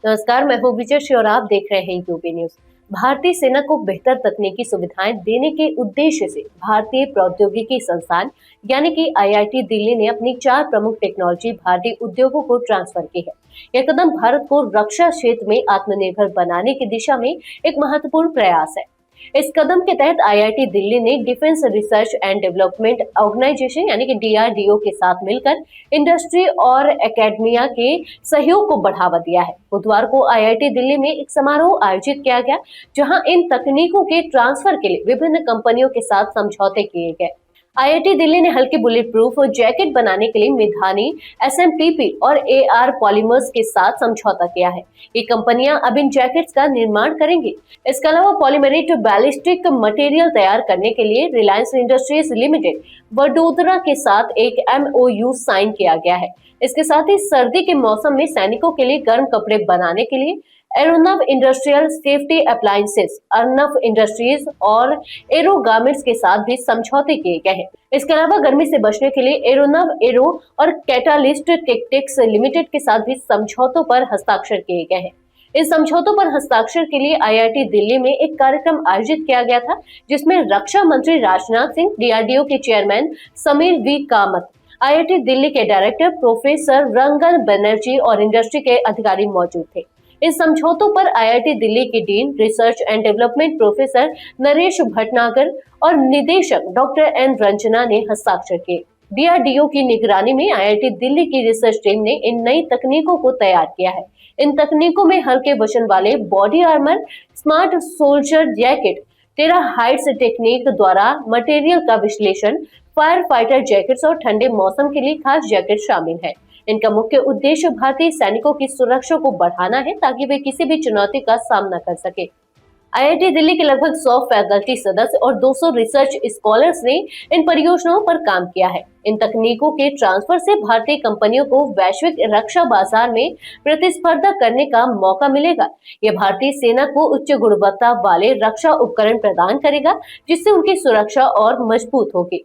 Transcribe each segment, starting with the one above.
नमस्कार, मैं हूँ विजय और आप देख रहे हैं यूपी न्यूज। भारतीय सेना को बेहतर तकनीकी सुविधाएं देने के उद्देश्य से भारतीय प्रौद्योगिकी संस्थान यानी कि आईआईटी दिल्ली ने अपनी 4 प्रमुख टेक्नोलॉजी भारतीय उद्योगों को ट्रांसफर की है। यह कदम भारत को रक्षा क्षेत्र में आत्मनिर्भर बनाने की दिशा में एक महत्वपूर्ण प्रयास है। इस कदम के तहत आईआईटी दिल्ली ने defence research and development organisation यानी कि डीआरडीओ के साथ मिलकर इंडस्ट्री और एकेडमिया के सहयोग को बढ़ावा दिया है। बुधवार को आईआईटी दिल्ली में एक समारोह आयोजित किया गया, जहां इन तकनीकों के ट्रांसफर के लिए विभिन्न कंपनियों के साथ समझौते किए गए। आईआईटी दिल्ली ने हल्के बुलेट प्रूफ जैकेट बनाने के लिए मिधानी, एसएमपीपी और एआर पॉलीमर्स के साथ समझौता किया है। ये कंपनियां अब इन जैकेट्स का निर्माण करेंगी। इसके अलावा पॉलीमेरिक बैलिस्टिक मटेरियल तैयार करने के लिए रिलायंस इंडस्ट्रीज लिमिटेड वडोदरा के साथ एक एमओयू साइन किया गया है। इसके साथ ही सर्दी के मौसम में सैनिकों के लिए गर्म कपड़े बनाने के लिए एरोनव industrial safety appliances, Arnav industries और एरो गारमेंट्स के साथ भी समझौते किए गए हैं। इसके अलावा गर्मी से बचने के लिए एरोनव एरो और कैटालिस्ट टेक्टिक्स लिमिटेड के साथ भी समझौतों पर हस्ताक्षर किए गए हैं। इस समझौतों पर हस्ताक्षर के लिए आईआईटी दिल्ली में एक कार्यक्रम आयोजित किया गया था, जिसमें रक्षा मंत्री राजनाथ सिंह, डीआरडीओ के chairman Sameer V Kamat, IIT Delhi के डायरेक्टर प्रोफेसर रंगन बनर्जी और इंडस्ट्री के अधिकारी मौजूद थे। इन समझौतों पर आईआईटी दिल्ली के dean research and development professor Naresh Bhatnagar और निदेशक डॉक्टर एन रंजना ने हस्ताक्षर किए। डीआरडीओ की निगरानी में आईआईटी दिल्ली की रिसर्च टीम ने इन नई तकनीकों को तैयार किया है। इन तकनीकों में हल्के वजन वाले body armour, smart soldier jacket, टेराहाइड्स टेक्निक द्वारा मटेरियल का विश्लेषण, फायर फाइटर जैकेट्स और ठंडे मौसम के लिए खास जैकेट शामिल है। इनका मुख्य उद्देश्य भारतीय सैनिकों की सुरक्षा को बढ़ाना है, ताकि वे किसी भी चुनौती का सामना कर सके। आईआईटी दिल्ली के लगभग 100 फैकल्टी सदस्य और 200 रिसर्च स्कॉलर्स ने इन परियोजनाओं पर काम किया है। इन तकनीकों के ट्रांसफर से भारतीय कंपनियों को वैश्विक रक्षा बाजार में प्रतिस्पर्धा करने का मौका मिलेगा। यह भारतीय सेना को उच्च गुणवत्ता वाले रक्षा उपकरण प्रदान करेगा, जिससे उनकी सुरक्षा और मजबूत होगी।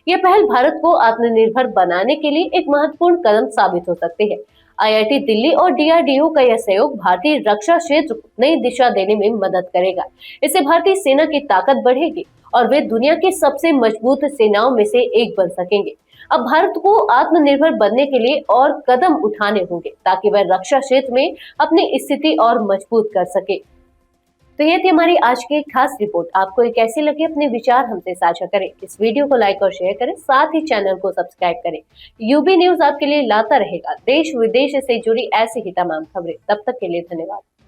यह पहल भारत को आत्मनिर्भर बनाने के लिए एक महत्वपूर्ण कदम साबित हो सकती है। आईआईटी दिल्ली और डीआरडीओ का यह सहयोग भारतीय रक्षा क्षेत्र को नई दिशा देने में मदद करेगा। इससे भारतीय सेना की ताकत बढ़ेगी और वे दुनिया की सबसे मजबूत सेनाओं में से एक बन सकेंगे। अब भारत को आत्मनिर्भर बनने के लिए और कदम उठाने होंगे, ताकि वह रक्षा क्षेत्र में अपनी स्थिति और मजबूत कर सके। तो ये थी हमारी आज की खास रिपोर्ट। आपको ये कैसी लगी, अपने विचार हमसे साझा करें। इस वीडियो को लाइक और शेयर करें, साथ ही चैनल को सब्सक्राइब करें। यूबी न्यूज आपके लिए लाता रहेगा देश विदेश से जुड़ी ऐसी ही तमाम खबरें। तब तक के लिए धन्यवाद।